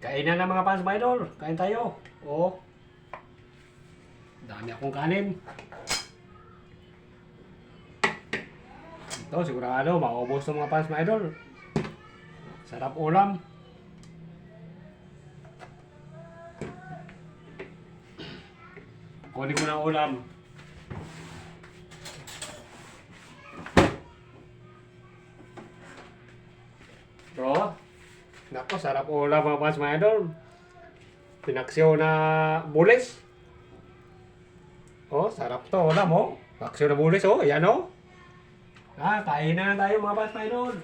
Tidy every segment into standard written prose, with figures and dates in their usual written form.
Kainan na mga fans mga idol. Kain tayo. Oh. Dami akong kanin. Ito sigurado maubos ng mga fans mga idol. Sarap ulam. Kunin ko na ulam. Bro. Nako, sarap ulam mga fans mga idol. Pinaksiw na bulis. Oh, sarap to ulam oh. Paksiw na bulis oh, yan oh. Kain na tayo mga fans mga idol.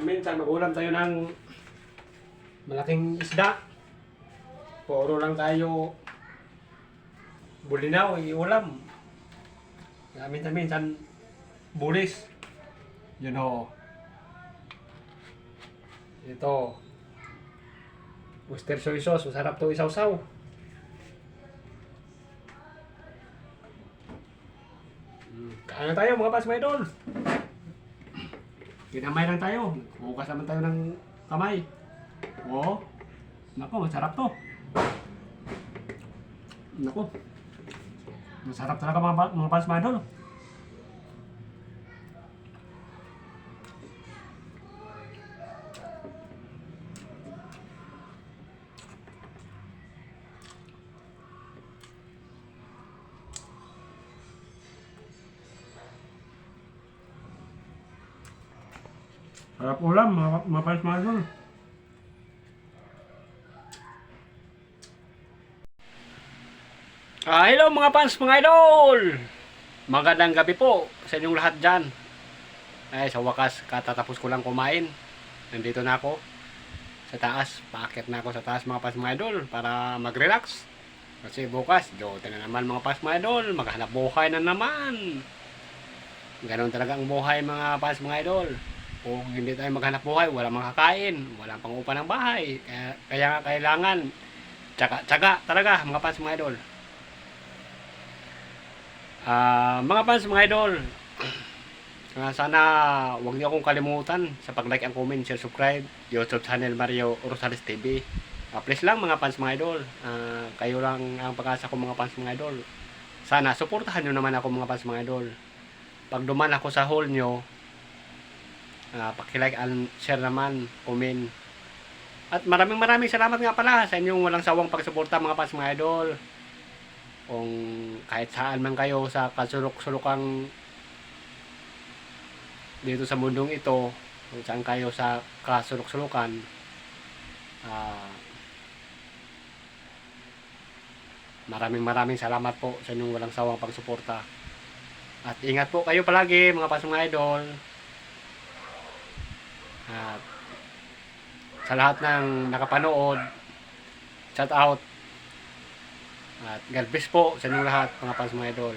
Minsan mag-ulam tayo ng malaking isda. Puro lang tayo bulinaw, iulam. Minsan bulis. You know. Ito. Worcester soy sauce, masarap to isaw-saw. Kain na tayo mga pas mga idol. Kinamay lang tayo. Bukas naman tayo ng kamay. Oo. Nako, masarap to. Nako. Masarap talaga mga pas mga idol. Sarap ulam, mga fans mga idol. Hello mga fans mga idol. Magandang gabi po sa inyong lahat dyan. Ay, sa wakas, katatapos ko lang kumain. Nandito na ako sa taas. Paakit na ako sa taas mga fans mga idol para mag-relax. Kasi bukas, jote na naman mga fans mga idol. Maghanap buhay na naman. Ganon talaga ang buhay mga fans mga idol. Kung hindi tayo maghanap buhay, walang makakain, walang pang-upa ng bahay. Kaya kailangan tsaga talaga mga fans mga idol. Mga fans mga idol, sana huwag niyo akong kalimutan sa pag-like and comment, share, subscribe YouTube channel Mario Rosales TV. Please lang mga fans mga idol, kayo lang ang pag-asa ko mga fans mga idol. Sana suportahan nyo naman ako mga fans mga idol. Pag duman ako sa haul nyo, paki-like and share naman, comment. At maraming salamat nga pala sa inyong walang sawang pagsuporta mga fans mga idol. Kung kahit saan man kayo sa kasulok-sulukang dito sa mundong ito, kung saan kayo sa kasulok-sulukan, maraming salamat po sa inyong walang sawang pagsuporta. At ingat po kayo palagi mga fans mga idol. At sa lahat ng nakapanood, shout out. At God bless po sa inyong lahat mga fans mga idol.